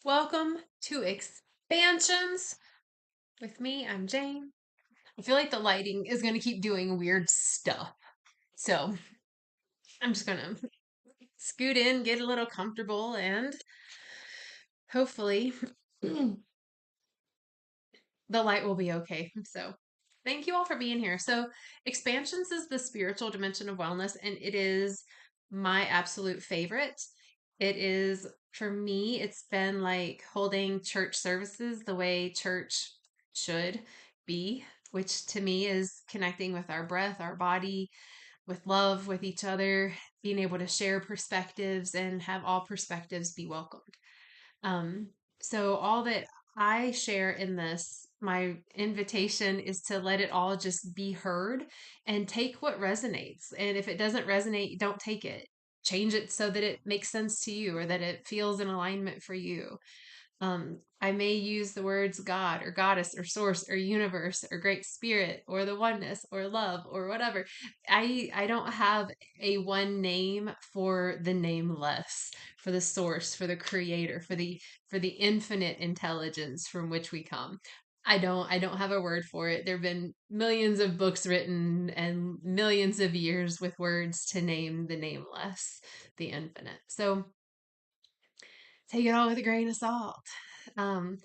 Welcome to Expansions with me. I'm Jane. I feel like the lighting is going to keep doing weird stuff. So I'm just going to scoot in, get a little comfortable, and hopefully the light will be okay. So thank you all for being here. So, Expansions is the spiritual dimension of wellness, and it is my absolute favorite. It is, for me, it's been like holding church services the way church should be, which to me is connecting with our breath, our body, with love, with each other, being able to share perspectives and have all perspectives be welcomed. Um, so all that I share in this, my invitation is to let it all just be heard and take what resonates. And if it doesn't resonate, don't take it. Change it so that it makes sense to you or that it feels in alignment for you. I may use the words God or goddess or source or universe or great spirit or the oneness or love or whatever. I don't have a one name for the nameless, for the source, for the creator, for the infinite intelligence from which we come. I don't have a word for it. There've been millions of books written and millions of years with words to name the nameless, the infinite. So take it all with a grain of salt. Um,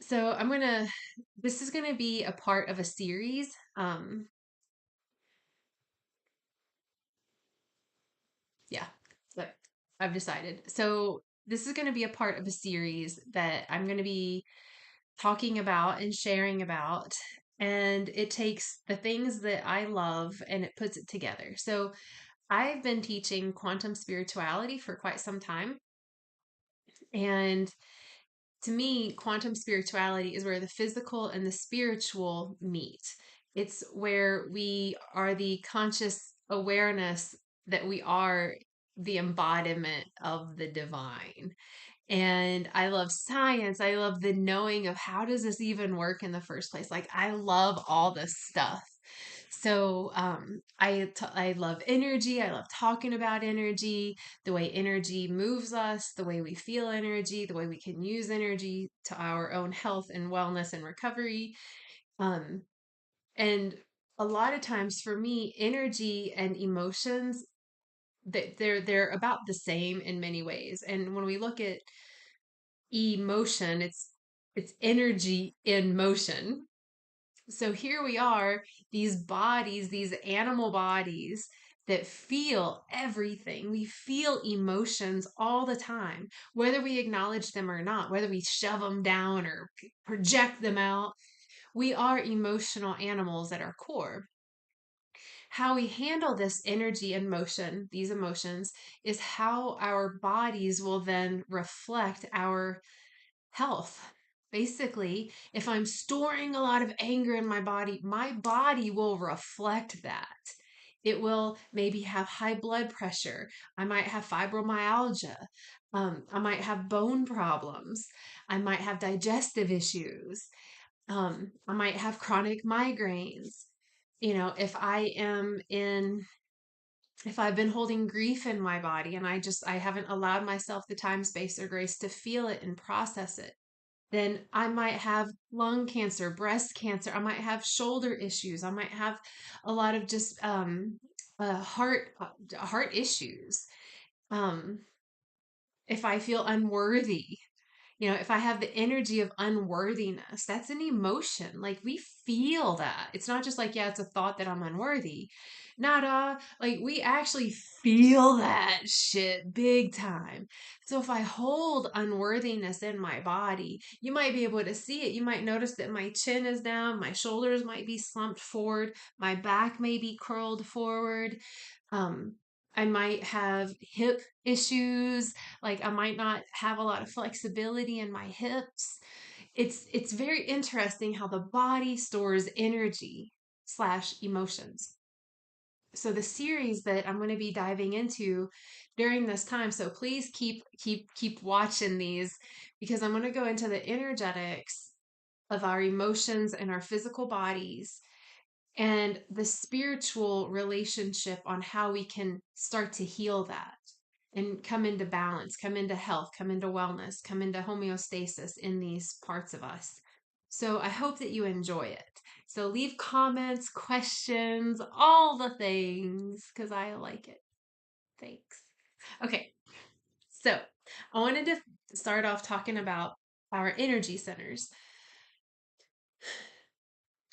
so this is gonna be a part of a series. Yeah, but I've decided. So this is gonna be a part of a series that I'm gonna be talking about and sharing about. And it takes the things that I love and it puts it together. So I've been teaching quantum spirituality for quite some time. And to me, quantum spirituality is where the physical and the spiritual meet. It's where we are the conscious awareness that we are the embodiment of the divine. And I love science. I love the knowing of how does this even work in the first place. Like I love all this stuff. So I love energy. I love talking about energy, the way energy moves us, the way we feel energy, the way we can use energy to our own health and wellness and recovery. Um, and a lot of times for me, energy and emotions that they're about the same in many ways. And when we look at emotion, it's energy in motion. So here we are, these bodies, these animal bodies that feel everything. We feel emotions all the time, whether we acknowledge them or not, whether we shove them down or project them out. We are emotional animals at our core. How we handle this energy and motion, these emotions, is how our bodies will then reflect our health. Basically, if I'm storing a lot of anger in my body will reflect that. It will maybe have high blood pressure. I might have fibromyalgia. I might have bone problems. I might have digestive issues. I might have chronic migraines. You know, if I've been holding grief in my body and I haven't allowed myself the time, space, or grace to feel it and process it, then I might have lung cancer, breast cancer. I might have shoulder issues. I might have a lot of just heart issues. Um, if I feel unworthy, if I have the energy of unworthiness, that's an emotion. Like we feel that. It's not just like, yeah, it's a thought that I'm unworthy. Nada. Like we actually feel that shit big time. So if I hold unworthiness in my body, you might be able to see it. You might notice that my chin is down, my shoulders might be slumped forward, my back may be curled forward. Um, I might have hip issues, like I might not have a lot of flexibility in my hips. It's very interesting how the body stores energy slash emotions. So the series that I'm going to be diving into during this time, so please keep watching these because I'm going to go into the energetics of our emotions and our physical bodies and the spiritual relationship on how we can start to heal that. and come into balance, come into health, come into wellness, come into homeostasis in these parts of us. So I hope that you enjoy it. So leave comments, questions, all the things, because I like it. Thanks. Okay, so I wanted to start off talking about our energy centers.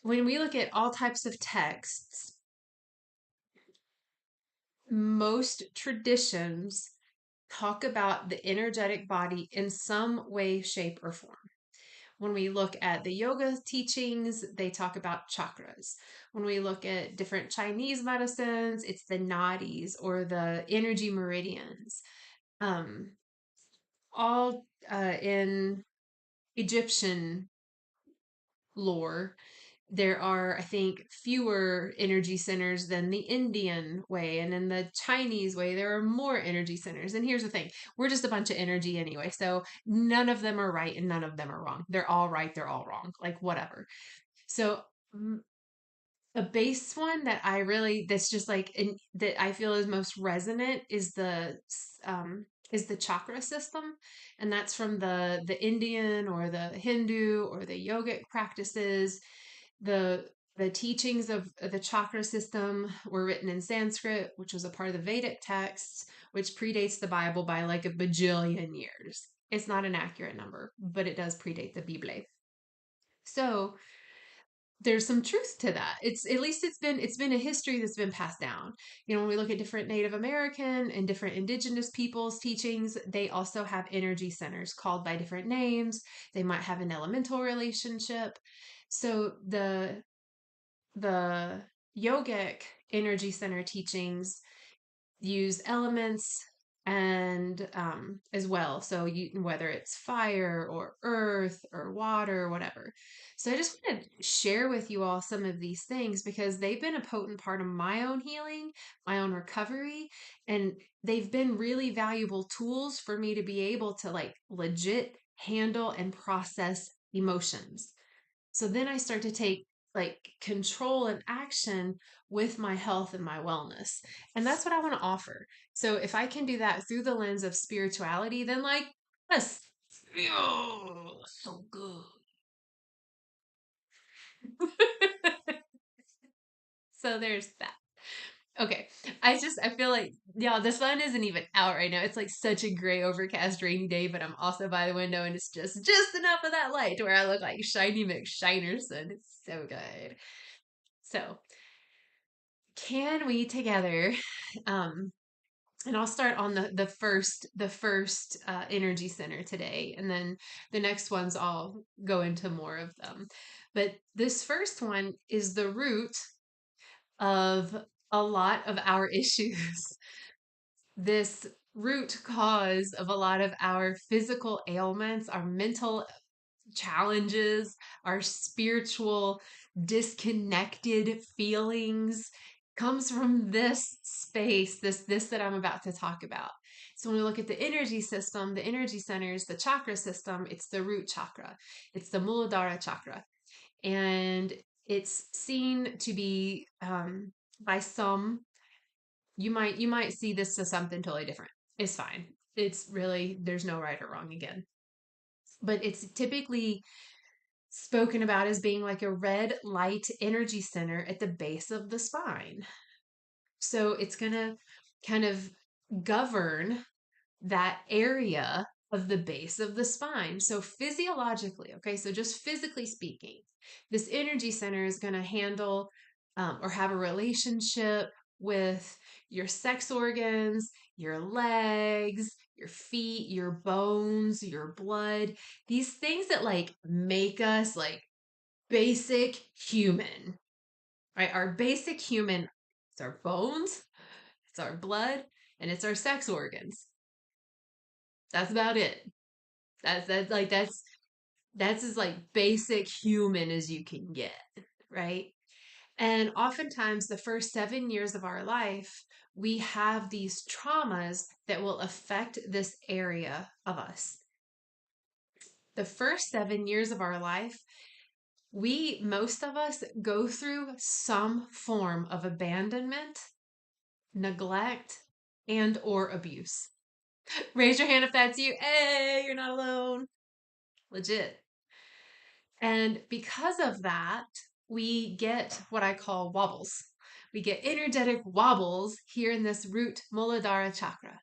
When we look at all types of texts, most traditions talk about the energetic body in some way, shape, or form. When we look at the yoga teachings, they talk about chakras. When we look at different Chinese medicines, it's the nadis or the energy meridians. Um, all in Egyptian lore, there are, I think, fewer energy centers than the Indian way. And in the Chinese way, there are more energy centers. And here's the thing, we're just a bunch of energy anyway. So none of them are right and none of them are wrong. They're all right, they're all wrong, like whatever. So, a base one that I really, that's just like, that I feel is most resonant is the chakra system, and that's from the Indian or the Hindu or the yogic practices. The teachings of the chakra system were written in Sanskrit, which was a part of the Vedic texts, which predates the Bible by like a bajillion years. It's not an accurate number, but it does predate the Bible. So there's some truth to that. It's at least it's been a history that's been passed down. You know, when we look at different Native American and different indigenous peoples' teachings, they also have energy centers called by different names. They might have an elemental relationship. So the yogic energy center teachings use elements and as well. So whether it's fire or earth or water or whatever. So I just want to share with you all some of these things because they've been a potent part of my own healing, my own recovery, and they've been really valuable tools for me to be able to like legit handle and process emotions. So then I start to take like control and action with my health and my wellness. And that's what I want to offer. So if I can do that through the lens of spirituality, then like, yes, oh, so good. So there's that. Okay. I feel like, y'all, the sun isn't even out right now. It's like such a gray, overcast, rainy day, but I'm also by the window and it's just enough of that light to where I look like Shiny McShinerson. It's so good. So, can we together, um, and I'll start on the first energy center today, and then the next ones I'll go into more of them. But this first one is the root of a lot of our issues. This root cause of a lot of our physical ailments, our mental challenges, our spiritual disconnected feelings comes from this space, this that I'm about to talk about. So when we look at the energy system, the energy centers, the chakra system, it's the root chakra. It's the Muladhara chakra. And it's seen to be by some, you might see this as something totally different. It's fine. It's really, there's no right or wrong again. But it's typically spoken about as being like a red light energy center at the base of the spine. So it's going to kind of govern that area of the base of the spine. So physiologically, okay, so just physically speaking, this energy center is going to handle or have a relationship with your sex organs, your legs, your feet, your bones, your blood, these things that like make us like basic human, right? Our basic human, it's our bones, it's our blood, and it's our sex organs. That's about it. That's as like basic human as you can get, right? And oftentimes the first 7 years of our life, we have these traumas that will affect this area of us. The first 7 years of our life, most of us go through some form of abandonment, neglect, and or abuse. Raise your hand if that's you. Hey, you're not alone. Legit. And because of that, we get what I call wobbles. We get energetic wobbles here in this root Muladhara chakra.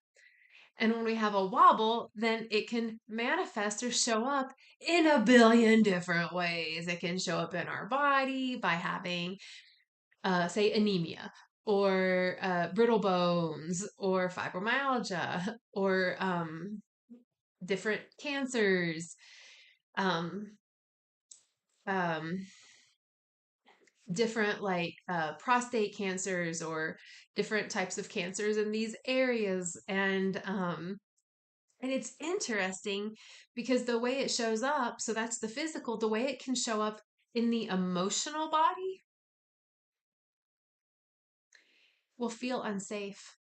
And when we have a wobble, then it can manifest or show up in a billion different ways. It can show up in our body by having, say, anemia or brittle bones or fibromyalgia or different cancers, um, um, different like prostate cancers or different types of cancers in these areas. And it's interesting because the way it shows up, so that's the physical, the way it can show up in the emotional body will feel unsafe.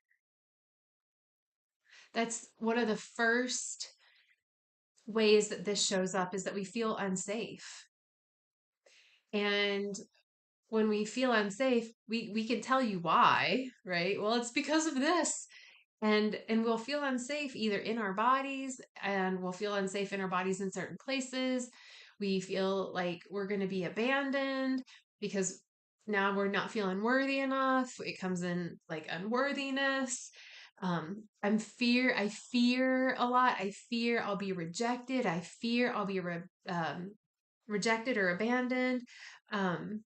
That's one of the first ways that this shows up is that we feel unsafe. And when we feel unsafe, we can tell you why, right? Well, it's because of this. And we'll feel unsafe either in our bodies, and we'll feel unsafe in our bodies in certain places. We feel like we're going to be abandoned because now we're not feeling worthy enough. It comes in like unworthiness. I fear a lot. I fear I'll be rejected. I fear I'll be rejected or abandoned. Um,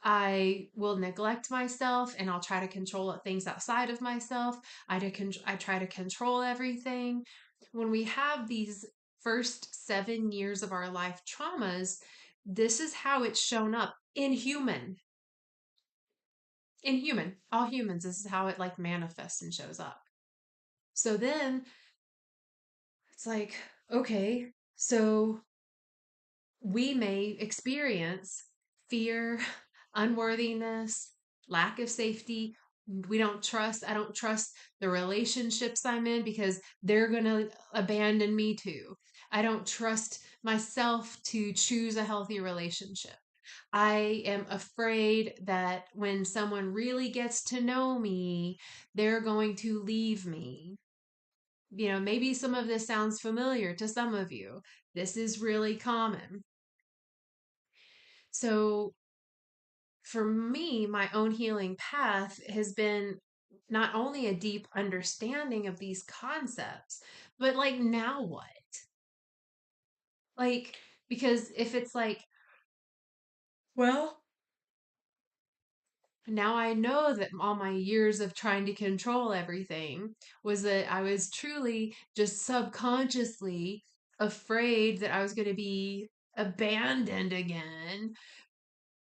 I will neglect myself and I'll try to control things outside of myself. I try to control everything. When we have these first 7 years of our life traumas, this is how it's shown up in human. In human, all humans, this is how it like manifests and shows up. So then it's like, okay, so we may experience fear, unworthiness, lack of safety. I don't trust the relationships I'm in because they're going to abandon me too. I don't trust myself to choose a healthy relationship. I am afraid that when someone really gets to know me, they're going to leave me. Maybe some of this sounds familiar to some of you. This is really common. So for me, my own healing path has been not only a deep understanding of these concepts, but like, now what? Like, because if it's like, well, now I know that all my years of trying to control everything was that I was truly just subconsciously afraid that I was going to be abandoned again,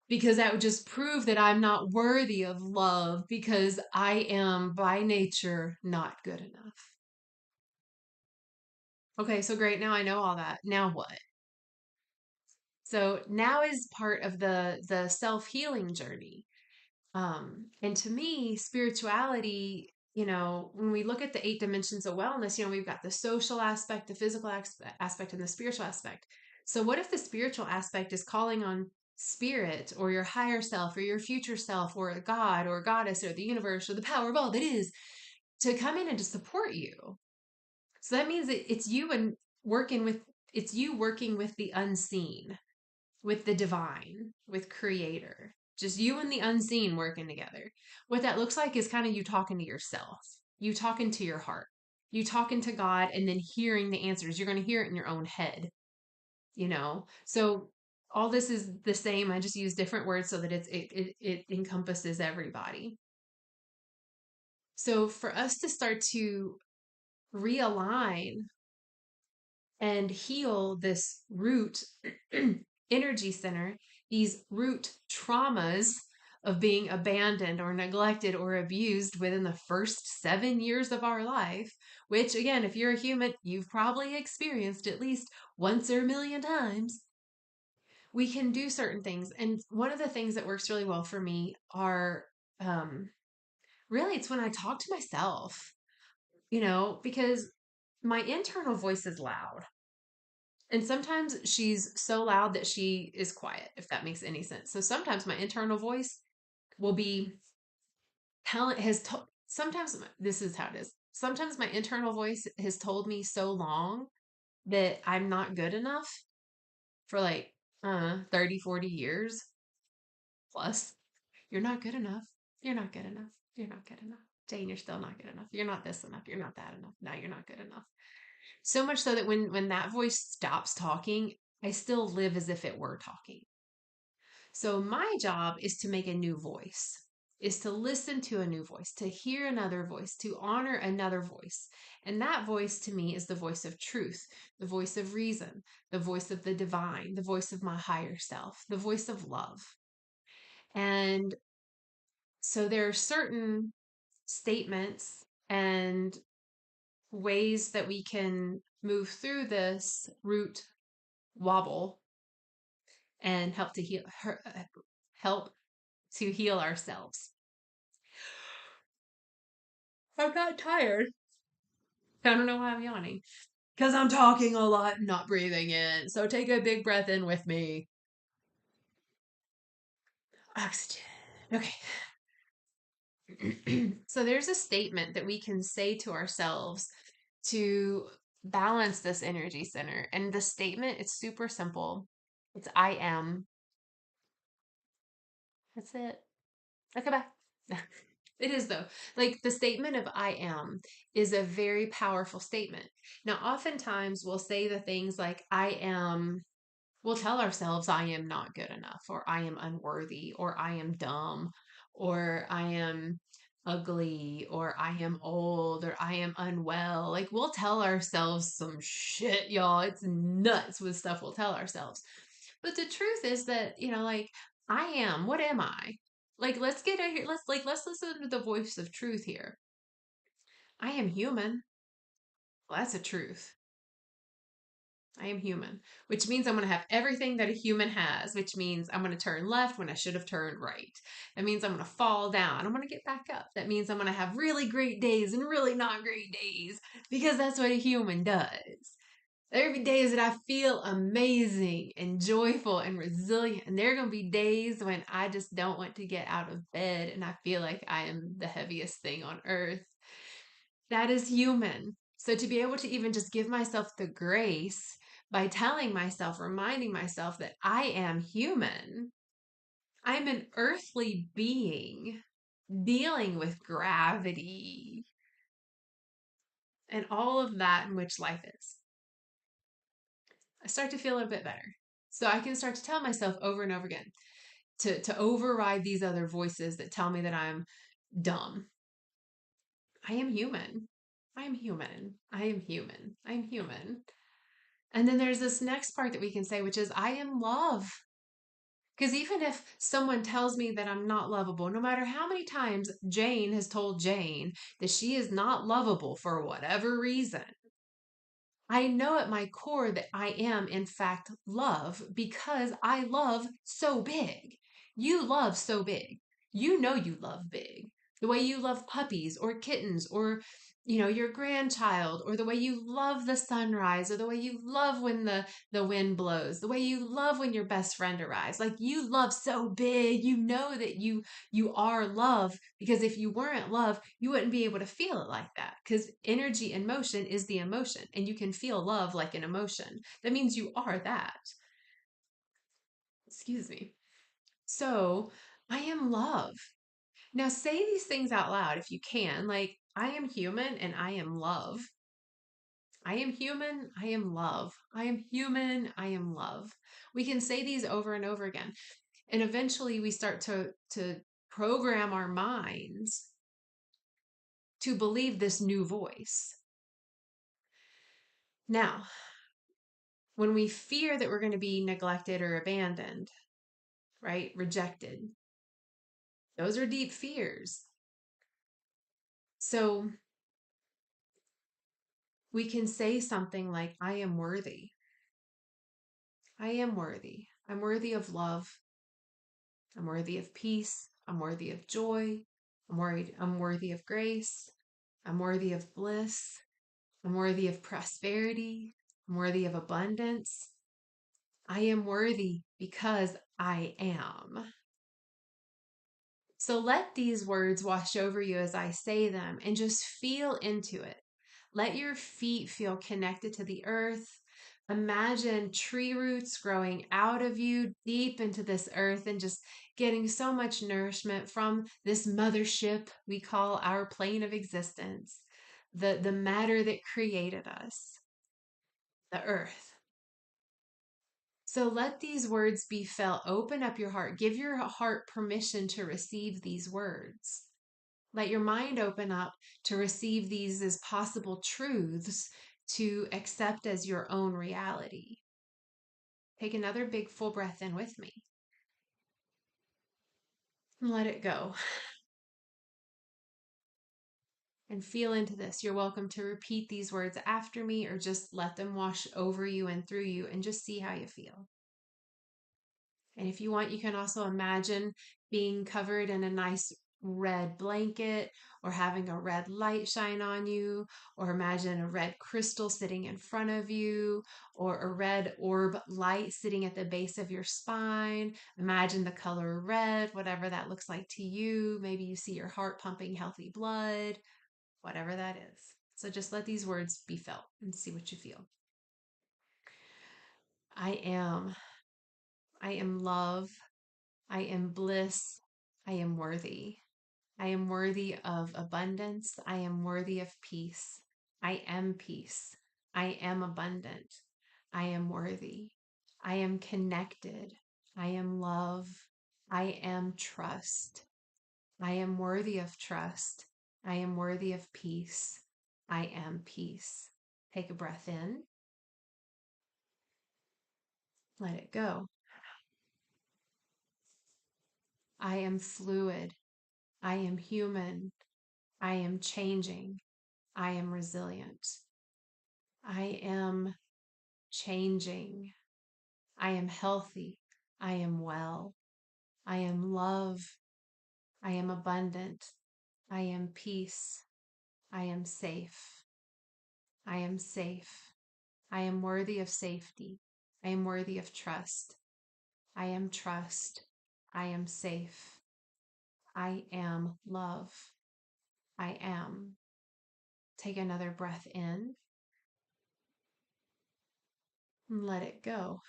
because that would just prove that I'm not worthy of love because I am by nature not good enough. Okay, so great. Now I know all that. Now what? So now is part of the self-healing journey. And to me, spirituality, when we look at the 8 dimensions of wellness, we've got the social aspect, the physical aspect, and the spiritual aspect. So, what if the spiritual aspect is calling on spirit or your higher self or your future self or a god or a goddess or the universe or the power of all that is to come in and to support you? So that means that it's you working with the unseen, with the divine, with creator. Just you and the unseen working together. What that looks like is kind of you talking to yourself, you talking to your heart, you talking to God, and then hearing the answers. You're going to hear it in your own head. So all this is the same. I just use different words so that it encompasses everybody. So for us to start to realign and heal this root energy center, these root traumas of being abandoned or neglected or abused within the first 7 years of our life, which, again, if you're a human, you've probably experienced at least once or a million times. We can do certain things. And one of the things that works really well for me are um, really, it's when I talk to myself, because my internal voice is loud. And sometimes she's so loud that she is quiet, if that makes any sense. So sometimes my internal voice will be sometimes this is how it is. sometimes my internal voice has told me so long that I'm not good enough for like 30, 40 years plus. You're not good enough. You're not good enough. You're not good enough. Jane, you're still not good enough. You're not this enough. You're not that enough. No, you're not good enough. So much so that when that voice stops talking, I still live as if it were talking. So my job is to make a new voice, is to listen to a new voice, to hear another voice, to honor another voice. And that voice to me is the voice of truth, the voice of reason, the voice of the divine, the voice of my higher self, the voice of love. And so there are certain statements and ways that we can move through this root wobble and help to heal ourselves. I'm not tired. I don't know why I'm yawning. Because I'm talking a lot and not breathing in. So take a big breath in with me. Oxygen. Okay. So there's a statement that we can say to ourselves to balance this energy center. And the statement, it's super simple. It's I am. That's it. Okay, bye. It is though. Like the statement of I am is a very powerful statement. Now, oftentimes we'll say the things like we'll tell ourselves I am not good enough, or I am unworthy, or I am dumb, or I am ugly, or I am old, or I am unwell. Like we'll tell ourselves some shit, y'all. It's nuts with stuff we'll tell ourselves. But the truth is that, like I am, what am I? Like let's get out here. Let's listen to the voice of truth here. I am human. Well, that's a truth. I am human, which means I'm going to have everything that a human has, which means I'm going to turn left when I should have turned right. That means I'm going to fall down. I'm going to get back up. That means I'm going to have really great days and really not great days because that's what a human does. There be days that I feel amazing and joyful and resilient. And there are going to be days when I just don't want to get out of bed and I feel like I am the heaviest thing on earth. That is human. So to be able to even just give myself the grace by telling myself, reminding myself that I am human, I'm an earthly being dealing with gravity and all of that in which life is. I start to feel a bit better. So I can start to tell myself over and over again to override these other voices that tell me that I'm dumb. I am human. I am human. I am human. I am human. And then there's this next part that we can say, which is, I am love. Because even if someone tells me that I'm not lovable, no matter how many times Jane has told Jane that she is not lovable for whatever reason, I know at my core that I am, in fact, love because I love so big. You love so big. You know you love big. The way you love puppies or kittens or your grandchild, or the way you love the sunrise, or the way you love when the wind blows, the way you love when your best friend arrives. Like you love so big. You know that you are love, because if you weren't love, you wouldn't be able to feel it like that, because energy and motion is the emotion, and you can feel love like an emotion. That means you are that. Excuse me. So I am love. Now say these things out loud if you can. Like, I am human and I am love. I am human, I am love. I am human, I am love. We can say these over and over again. And eventually we start to program our minds to believe this new voice. Now, when we fear that we're going to be neglected or abandoned, right? Rejected. Those are deep fears. So we can say something like, I am worthy. I am worthy. I'm worthy of love. I'm worthy of peace. I'm worthy of joy. I'm worthy of grace. I'm worthy of bliss. I'm worthy of prosperity. I'm worthy of abundance. I am worthy because I am. So let these words wash over you as I say them and just feel into it. Let your feet feel connected to the earth. Imagine tree roots growing out of you deep into this earth and just getting so much nourishment from this mothership we call our plane of existence, the matter that created us, the earth. So let these words be felt. Open up your heart. Give your heart permission to receive these words. Let your mind open up to receive these as possible truths to accept as your own reality. Take another big full breath in with me and let it go. And feel into this. You're welcome to repeat these words after me or just let them wash over you and through you and just see how you feel. And if you want, you can also imagine being covered in a nice red blanket or having a red light shine on you, or imagine a red crystal sitting in front of you, or a red orb light sitting at the base of your spine. Imagine the color red, whatever that looks like to you. Maybe you see your heart pumping healthy blood, whatever that is. So just let these words be felt and see what you feel. I am. I am love. I am bliss. I am worthy. I am worthy of abundance. I am worthy of peace. I am peace. I am abundant. I am worthy. I am connected. I am love. I am trust. I am worthy of trust. I am worthy of peace. I am peace. Take a breath in. Let it go. I am fluid. I am human. I am changing. I am resilient. I am changing. I am healthy. I am well. I am love. I am abundant. I am peace. I am safe. I am safe. I am worthy of safety. I am worthy of trust. I am trust. I am safe. I am love. I am. Take another breath in and let it go.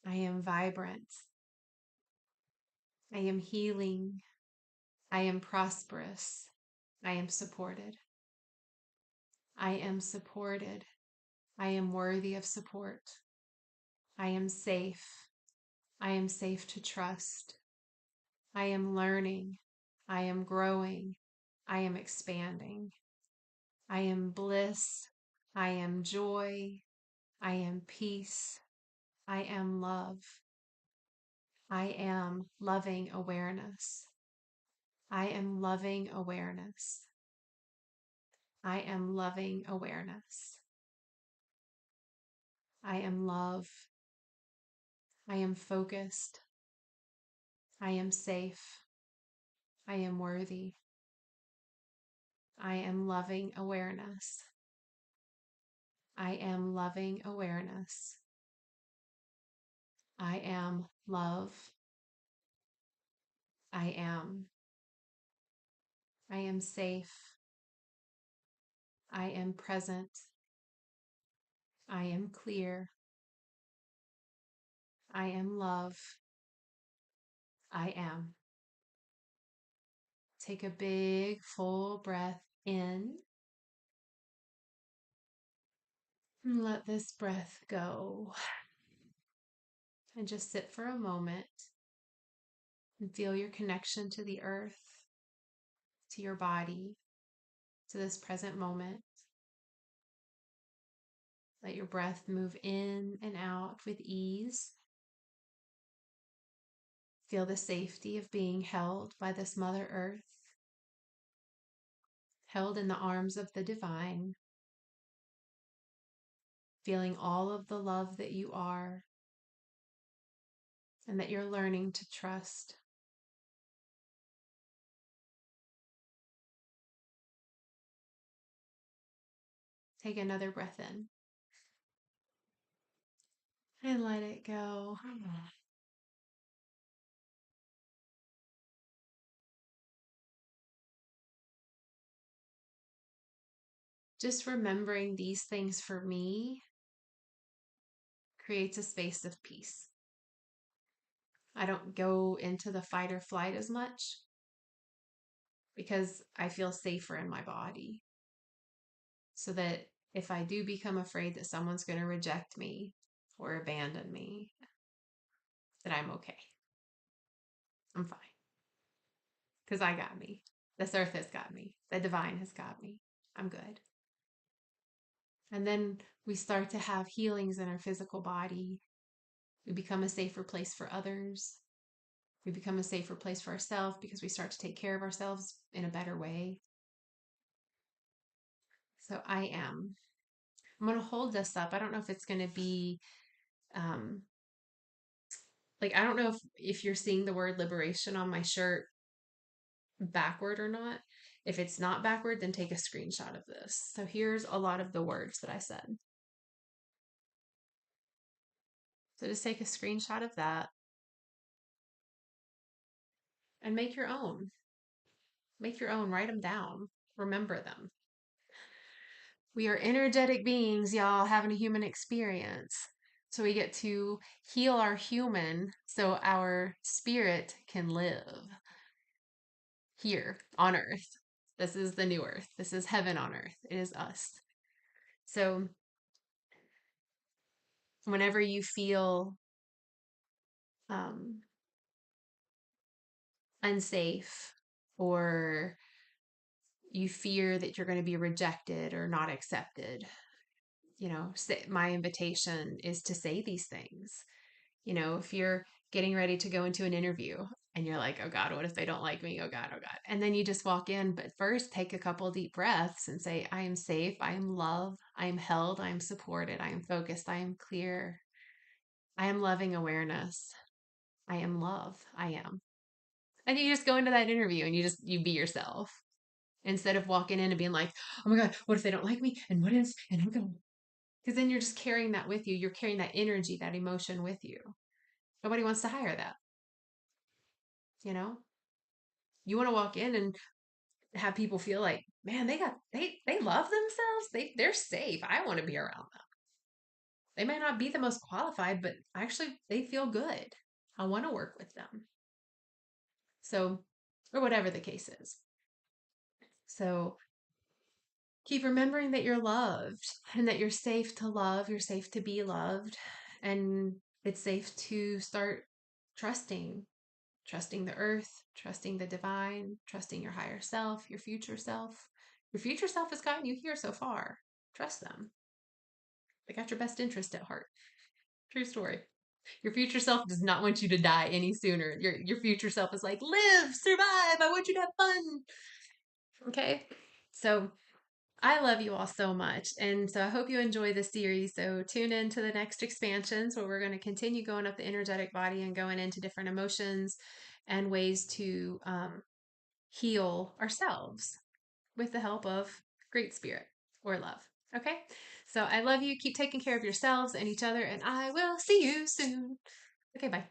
I am vibrant. I am healing. I am prosperous. I am supported. I am supported. I am worthy of support. I am safe. I am safe to trust. I am learning. I am growing. I am expanding. I am bliss. I am joy. I am peace. I am love. I am loving awareness. I am loving awareness. I am loving awareness. I am love. I am focused. I am safe. I am worthy. I am loving awareness. I am loving awareness. I am love. I am. I am safe. I am present. I am clear. I am love. I am. Take a big full breath in and let this breath go. And just sit for a moment and feel your connection to the earth, to your body, to this present moment. Let your breath move in and out with ease. Feel the safety of being held by this Mother Earth, held in the arms of the divine, feeling all of the love that you are and that you're learning to trust. Take another breath in and let it go. just remembering these things for me creates a space of peace. I don't go into the fight or flight as much because I feel safer in my body. So that if I do become afraid that someone's going to reject me or abandon me, that I'm okay. I'm fine. Because I got me. This earth has got me. The divine has got me. I'm good. And then we start to have healings in our physical body. We become a safer place for others. We become a safer place for ourselves because we start to take care of ourselves in a better way. So I'm going to hold this up. I don't know if it's going to be, like, I don't know if you're seeing the word liberation on my shirt backward or not. If it's not backward, then take a screenshot of this. So here's a lot of the words that I said. So just take a screenshot of that and make your own. Make your own, write them down, remember them. We are energetic beings, y'all, having a human experience. So we get to heal our human so our spirit can live here on earth. This is the new earth. This is heaven on earth. It is us. So whenever you feel unsafe or you fear that you're going to be rejected or not accepted, my invitation is to say these things. If you're getting ready to go into an interview and you're like, oh God, what if they don't like me? Oh God, oh God. And then you just walk in, but first take a couple deep breaths and say, I am safe. I am loved. I am held. I am supported. I am focused. I am clear. I am loving awareness. I am love. I am. And you just go into that interview and you be yourself instead of walking in and being like, oh my God, what if they don't like me? And what is, and I'm going, because then you're just carrying that with you. You're carrying that energy, that emotion with you. Nobody wants to hire that. You want to walk in and have people feel like, man, they love themselves. They're safe. I want to be around them. They may not be the most qualified, but actually they feel good. I want to work with them. So, or whatever the case is. So keep remembering that you're loved and that you're safe to love, you're safe to be loved, and it's safe to start trusting the earth, trusting the divine, trusting your higher self, your future self. Your future self has gotten you here so far. Trust them. They got your best interest at heart. True story. Your future self does not want you to die any sooner. Your future self is like, live, survive. I want you to have fun. Okay? So I love you all so much. And so I hope you enjoy this series. So tune in to the next expansions where we're going to continue going up the energetic body and going into different emotions and ways to heal ourselves with the help of Great Spirit or love. Okay? So I love you. Keep taking care of yourselves and each other, and I will see you soon. Okay, bye.